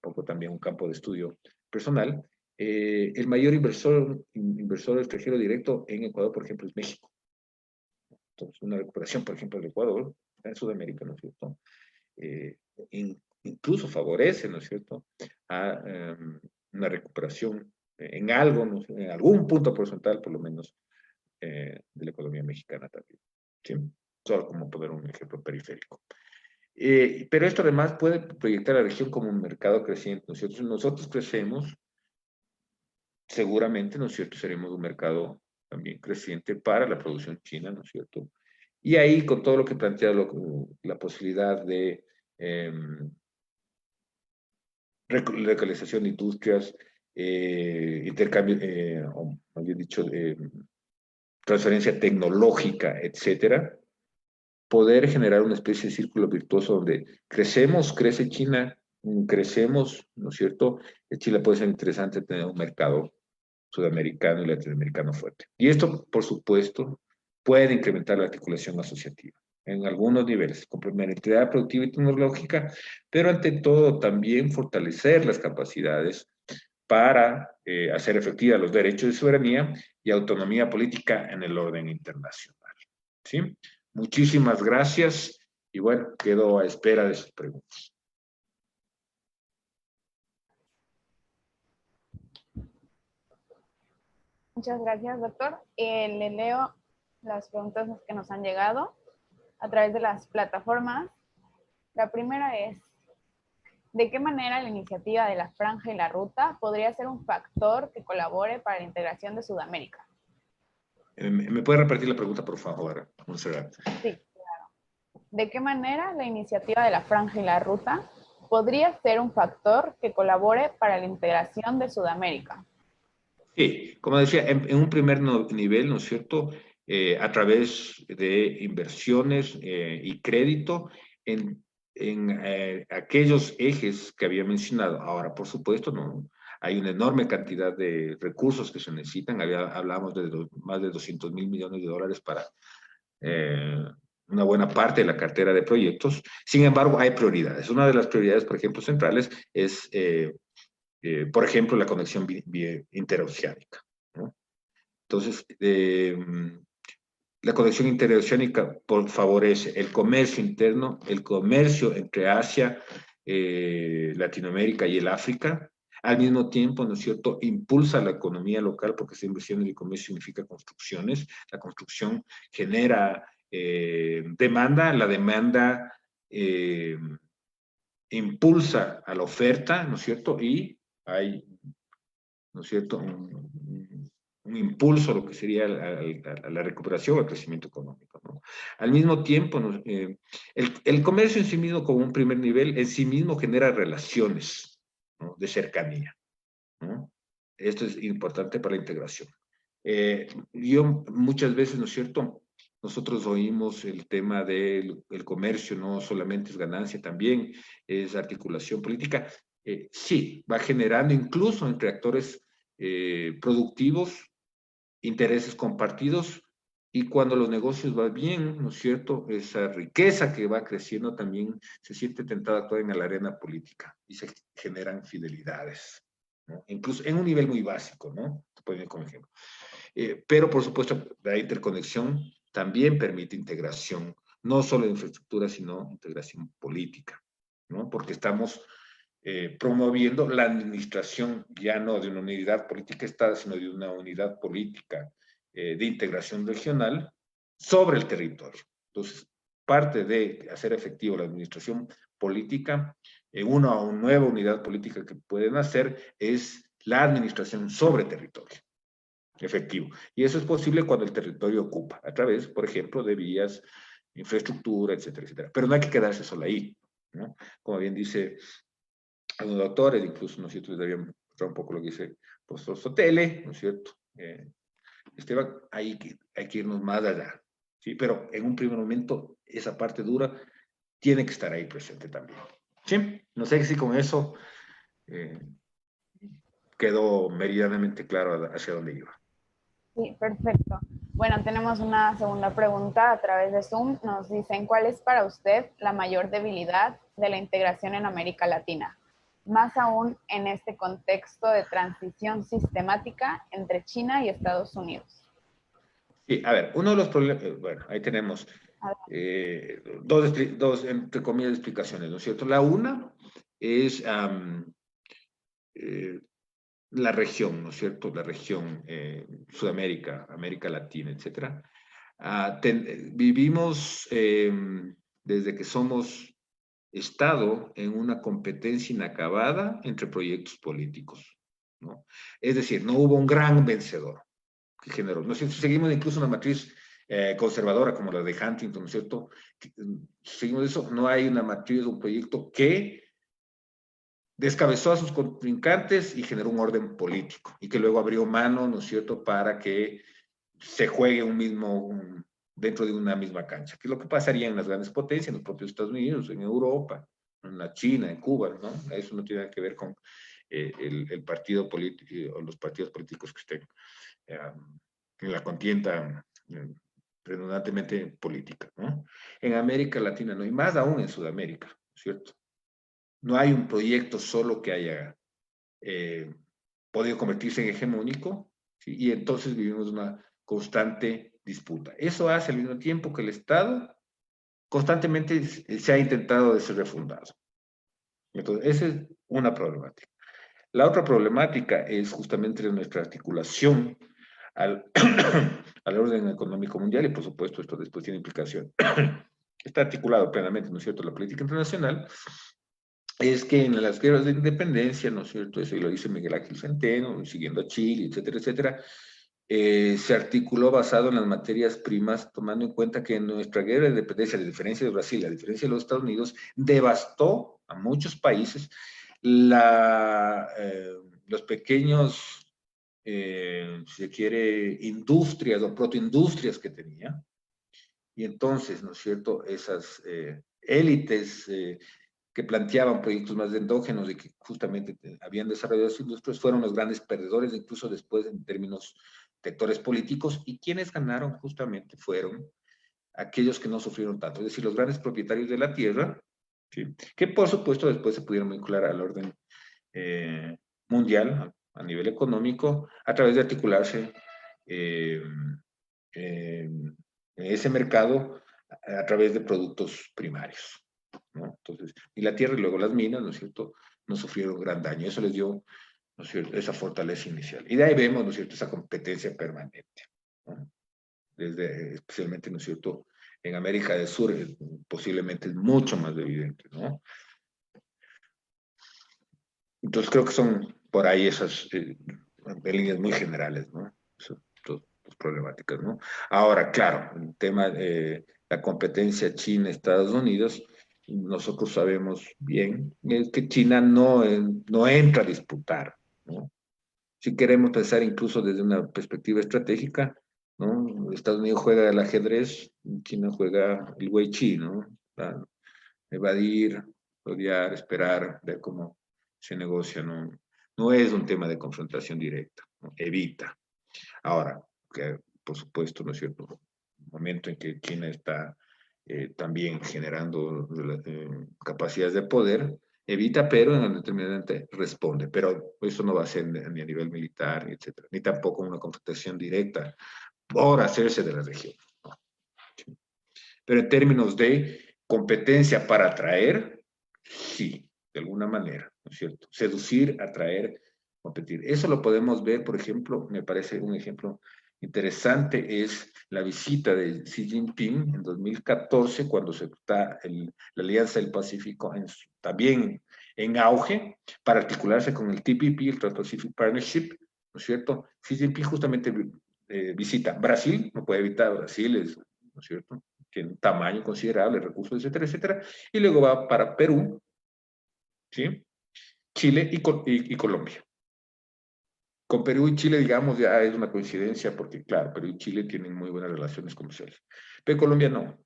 poco también un campo de estudio personal. El mayor inversor extranjero directo en Ecuador, por ejemplo, es México. Entonces, una recuperación, por ejemplo, del Ecuador, en Sudamérica, ¿no es cierto?, incluso favorece, ¿no es cierto?, a una recuperación en algo, ¿no? En algún punto porcentual, por lo menos, de la economía mexicana también. ¿Sí? Solo como poner un ejemplo periférico. Pero esto además puede proyectar a la región como un mercado creciente, ¿no es cierto? Si nosotros crecemos, seguramente, ¿no es cierto?, seremos un mercado también creciente para la producción china, ¿no es cierto? Y ahí, con todo lo que plantea la posibilidad de localización de industrias, intercambio, o más bien dicho, transferencia tecnológica, etcétera, poder generar una especie de círculo virtuoso donde crecemos, crece China, crecemos, ¿no es cierto? Chile puede ser interesante tener un mercado sudamericano y latinoamericano fuerte. Y esto, por supuesto, puede incrementar la articulación asociativa en algunos niveles, complementariedad productiva y tecnológica, pero ante todo también fortalecer las capacidades para hacer efectiva los derechos de soberanía y autonomía política en el orden internacional. ¿Sí? Muchísimas gracias y bueno, quedo a espera de sus preguntas. Muchas gracias, doctor. Le leo las preguntas que nos han llegado a través de las plataformas. La primera es, ¿de qué manera la iniciativa de la Franja y la Ruta podría ser un factor que colabore para la integración de Sudamérica? ¿Me puede repetir la pregunta, por favor, Montserrat? Sí, claro. ¿De qué manera la iniciativa de la Franja y la Ruta podría ser un factor que colabore para la integración de Sudamérica? Sí, como decía, en un primer nivel, ¿no es cierto?, a través de inversiones y crédito en aquellos ejes que había mencionado. Ahora, por supuesto, no, hay una enorme cantidad de recursos que se necesitan. Hablamos de más de 200.000 millones de dólares para una buena parte de la cartera de proyectos. Sin embargo, hay prioridades. Una de las prioridades, por ejemplo, centrales es por ejemplo, la conexión interoceánica, ¿no? Entonces, la conexión interoceánica favorece el comercio interno, el comercio entre Asia, Latinoamérica y el África. Al mismo tiempo, ¿no es cierto?, impulsa la economía local porque esa inversión en el comercio significa construcciones. La construcción genera demanda, la demanda impulsa a la oferta, ¿no es cierto?, y hay, ¿no es cierto?, un impulso a lo que sería a la recuperación, al crecimiento económico, ¿no? Al mismo tiempo, ¿no? El comercio en sí mismo, como un primer nivel, en sí mismo genera relaciones, ¿no?, de cercanía, ¿no? Esto es importante para la integración. Yo muchas veces, ¿no es cierto?, nosotros oímos el tema del comercio, no solamente es ganancia, también es articulación política. Sí, va generando incluso entre actores productivos, intereses compartidos, y cuando los negocios van bien, ¿no es cierto?, esa riqueza que va creciendo también se siente tentada a actuar en la arena política y se generan fidelidades, ¿no? Incluso en un nivel muy básico, ¿no? Te puedo poner como ejemplo. Pero, por supuesto, la interconexión también permite integración, no solo de infraestructura, sino integración política, ¿no? Porque estamos promoviendo la administración ya no de una unidad política Estado, sino de una unidad política de integración regional sobre el territorio. Entonces, parte de hacer efectivo la administración política, una nueva unidad política que pueden hacer es la administración sobre territorio efectivo. Y eso es posible cuando el territorio ocupa, a través, por ejemplo, de vías, infraestructura, etcétera, etcétera. Pero no hay que quedarse solo ahí, ¿no? Como bien dice algunos autores, incluso nosotros deberíamos mostrar un poco lo que dice el profesor Sotele, ¿no es cierto? Esteban, hay que irnos más allá, ¿sí? Pero en un primer momento, esa parte dura tiene que estar ahí presente también. ¿Sí? No sé si con eso quedó meridianamente claro hacia dónde iba. Sí, perfecto. Bueno, tenemos una segunda pregunta a través de Zoom. Nos dicen, ¿cuál es para usted la mayor debilidad de la integración en América Latina? Más aún en este contexto de transición sistemática entre China y Estados Unidos. Sí, a ver, uno de los problemas, bueno, ahí tenemos dos, entre comillas, explicaciones, ¿no es cierto? La una es la región, ¿no es cierto? La región Sudamérica, América Latina, etcétera. Vivimos desde que somos Estado en una competencia inacabada entre proyectos políticos, ¿no? Es decir, no hubo un gran vencedor que generó. ¿No es cierto? Seguimos incluso una matriz conservadora como la de Huntington, ¿no es cierto? Seguimos eso, no hay una matriz o un proyecto que descabezó a sus contrincantes y generó un orden político y que luego abrió mano, ¿no es cierto?, para que se juegue dentro de una misma cancha, que es lo que pasaría en las grandes potencias, en los propios Estados Unidos, en Europa, en la China, en Cuba, ¿no? Eso no tiene nada que ver con el partido político o los partidos políticos que estén en la contienda predominantemente política, ¿no? En América Latina no, y más aún en Sudamérica, ¿cierto? No hay un proyecto solo que haya podido convertirse en hegemónico, ¿sí? Y entonces vivimos una constante disputa. Eso hace al mismo tiempo que el Estado constantemente se ha intentado de ser refundado. Entonces, esa es una problemática. La otra problemática es justamente nuestra articulación al, al orden económico mundial y por supuesto esto después tiene implicación. Está articulado plenamente, ¿no es cierto?, la política internacional. Es que en las guerras de independencia, ¿no es cierto?, eso y lo dice Miguel Ángel Centeno, siguiendo a Chile, etcétera, etcétera, se articuló basado en las materias primas, tomando en cuenta que nuestra guerra de independencia, a diferencia de Brasil, a diferencia de los Estados Unidos, devastó a muchos países los pequeños, si se quiere, industrias o protoindustrias que tenía. Y entonces, ¿no es cierto?, esas élites que planteaban proyectos más endógenos y que justamente habían desarrollado sus industrias fueron los grandes perdedores, incluso después en términos de actores políticos, y quienes ganaron justamente fueron aquellos que no sufrieron tanto, es decir, los grandes propietarios de la tierra, ¿sí?, que por supuesto después se pudieron vincular al orden mundial a nivel económico a través de articularse en ese mercado a través de productos primarios, ¿no? Entonces, y la tierra y luego las minas, ¿no es cierto?, no sufrieron gran daño. Eso les dio, ¿no es cierto?, esa fortaleza inicial. Y de ahí vemos, ¿no es cierto?, esa competencia permanente, ¿no? Desde, especialmente, ¿no es cierto?, en América del Sur, posiblemente es mucho más evidente, ¿no? Entonces creo que son por ahí esas líneas muy generales, ¿no? Esas dos problemáticas, ¿no? Ahora, claro, el tema de la competencia China-Estados Unidos, nosotros sabemos bien que China no entra a disputar, ¿no? Si queremos pensar incluso desde una perspectiva estratégica, ¿no? Estados Unidos juega el ajedrez, China juega el Wei Chi, ¿no? Para evadir, rodear, esperar, ver cómo se negocia, no es un tema de confrontación directa, ¿no? Evita. Ahora, que por supuesto, ¿no es cierto?, el momento en que China está también generando capacidades de poder, evita, pero en el determinante responde. Pero eso no va a ser ni a nivel militar, etcétera, ni tampoco una confrontación directa por hacerse de la región, ¿no? Sí. Pero en términos de competencia para atraer, sí, de alguna manera, ¿no es cierto? Seducir, atraer, competir. Eso lo podemos ver, por ejemplo, me parece un ejemplo interesante es la visita de Xi Jinping en 2014, cuando se está la Alianza del Pacífico también en auge, para articularse con el TPP, el Trans-Pacific Partnership, ¿no es cierto? Xi Jinping justamente visita Brasil, no puede evitar, Brasil es, ¿no es cierto?, tiene un tamaño considerable, recursos, etcétera, etcétera, y luego va para Perú, ¿sí?, Chile y Colombia. Con Perú y Chile, digamos, ya es una coincidencia, porque claro, Perú y Chile tienen muy buenas relaciones comerciales, pero Colombia no,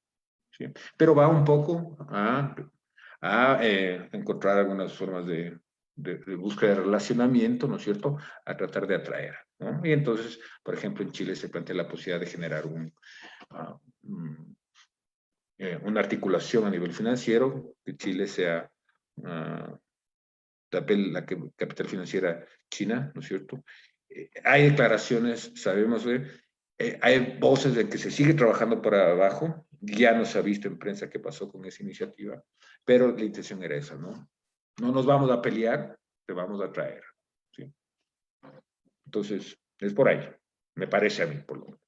¿sí? Pero va un poco a encontrar algunas formas de búsqueda de relacionamiento, ¿no es cierto?, a tratar de atraer, ¿no? Y entonces, por ejemplo, en Chile se plantea la posibilidad de generar una articulación a nivel financiero, que Chile sea la capital financiera china, ¿no es cierto? Hay declaraciones, sabemos, hay voces de que se sigue trabajando por abajo, ya no se ha visto en prensa qué pasó con esa iniciativa, pero la intención era esa, ¿no? No nos vamos a pelear, te vamos a traer, ¿sí? Entonces, es por ahí, me parece a mí, por lo menos.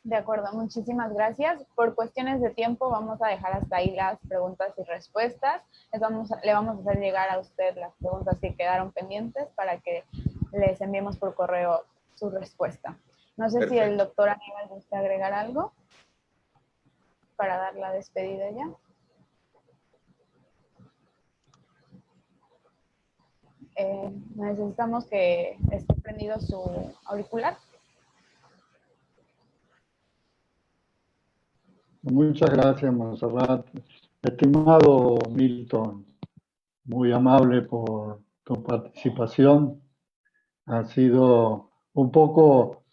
De acuerdo, muchísimas gracias. Por cuestiones de tiempo vamos a dejar hasta ahí las preguntas y respuestas. Le vamos a hacer llegar a usted las preguntas que quedaron pendientes para que les enviemos por correo su respuesta. No sé si el doctor Aníbal gusta agregar algo para dar la despedida ya. Necesitamos que esté prendido su auricular. Muchas gracias, Montserrat. Estimado Milton, muy amable por tu participación. Ha sido un poco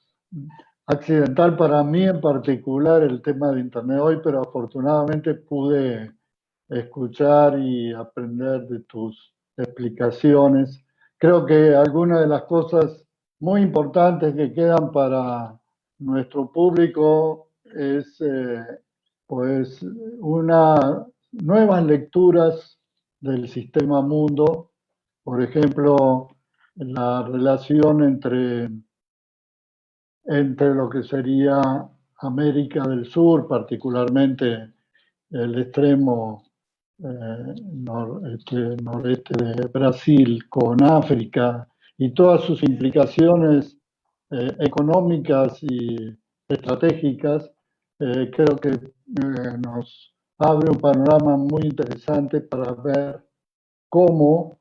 accidental para mí en particular el tema de Internet hoy, pero afortunadamente pude escuchar y aprender de tus explicaciones. Creo que algunas de las cosas muy importantes que quedan para nuestro público es pues nuevas lecturas del sistema mundo, por ejemplo, la relación entre lo que sería América del Sur, particularmente el extremo noreste de Brasil con África y todas sus implicaciones económicas y estratégicas, creo que nos abre un panorama muy interesante para ver cómo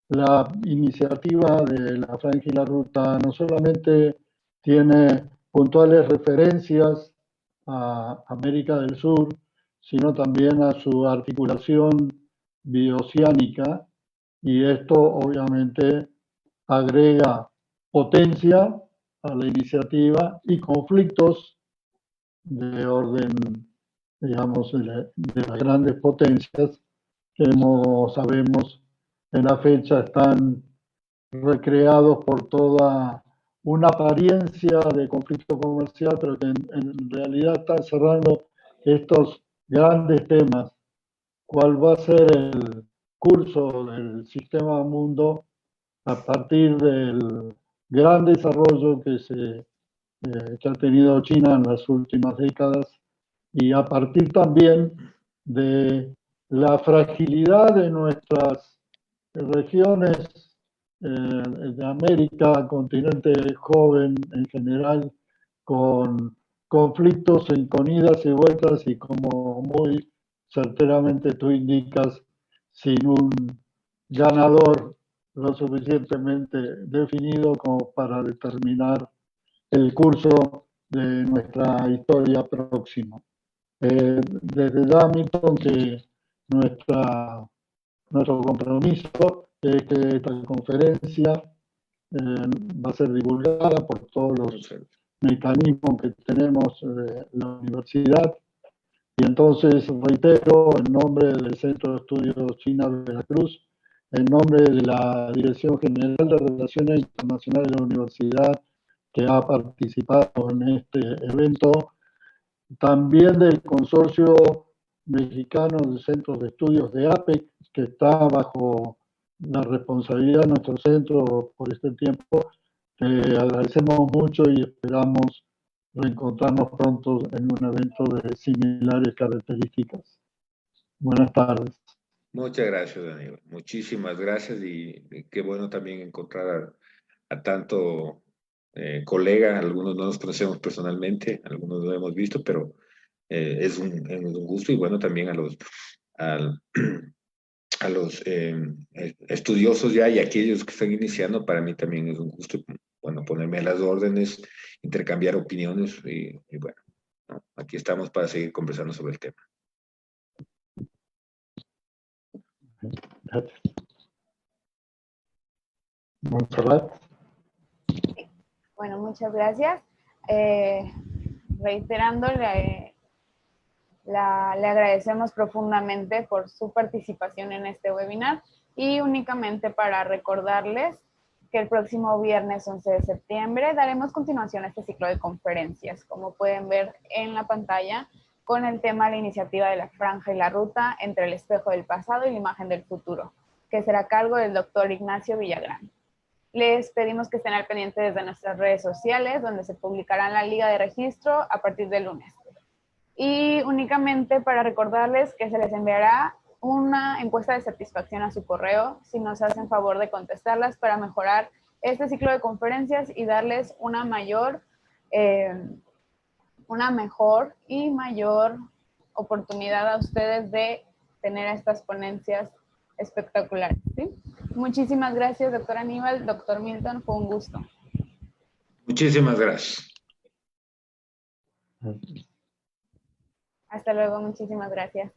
la iniciativa de la Franja y la Ruta no solamente tiene puntuales referencias a América del Sur, sino también a su articulación bioceánica, y esto obviamente agrega potencia a la iniciativa y conflictos de orden, digamos, de las grandes potencias que sabemos en la fecha están recreados por toda una apariencia de conflicto comercial, pero que en realidad están cerrando estos grandes temas. ¿Cuál va a ser el curso del sistema mundo a partir del gran desarrollo que ha tenido China en las últimas décadas, y a partir también de la fragilidad de nuestras regiones de América, continente joven en general, con conflictos con idas y vueltas y, como muy certeramente tú indicas, sin un ganador lo suficientemente definido como para determinar el curso de nuestra historia próxima. Desde ya, Milton, que nuestro compromiso es que esta conferencia va a ser divulgada por todos los mecanismos que tenemos de la universidad. Y entonces reitero, en nombre del Centro de Estudios China de Veracruz, en nombre de la Dirección General de Relaciones Internacionales de la Universidad, que ha participado en este evento, también del Consorcio Mexicano de Centros de Estudios de APEC, que está bajo la responsabilidad de nuestro centro por este tiempo. Te agradecemos mucho y esperamos reencontrarnos pronto en un evento de similares características. Buenas tardes. Muchas gracias, Daniel. Muchísimas gracias y qué bueno también encontrar a tanto colega. Algunos no nos conocemos personalmente, algunos lo hemos visto, pero es un gusto y bueno también al- a los estudiosos ya y aquellos que están iniciando, para mí también es un gusto, bueno, ponerme a las órdenes, intercambiar opiniones y bueno, ¿no? Aquí estamos para seguir conversando sobre el tema. Gracias. Montserrat. Bueno, muchas gracias. Reiterándole, le agradecemos profundamente por su participación en este webinar y únicamente para recordarles que el próximo viernes 11 de septiembre daremos continuación a este ciclo de conferencias, como pueden ver en la pantalla, con el tema la iniciativa de la franja y la ruta entre el espejo del pasado y la imagen del futuro, que será a cargo del doctor Ignacio Villagrán. Les pedimos que estén al pendiente desde nuestras redes sociales, donde se publicará la liga de registro a partir del lunes. Y únicamente para recordarles que se les enviará una encuesta de satisfacción a su correo si nos hacen favor de contestarlas para mejorar este ciclo de conferencias y darles una mejor y mayor oportunidad a ustedes de tener estas ponencias espectaculares, ¿sí? Muchísimas gracias, doctor Aníbal, doctor Milton, fue un gusto. Muchísimas gracias. Hasta luego, muchísimas gracias.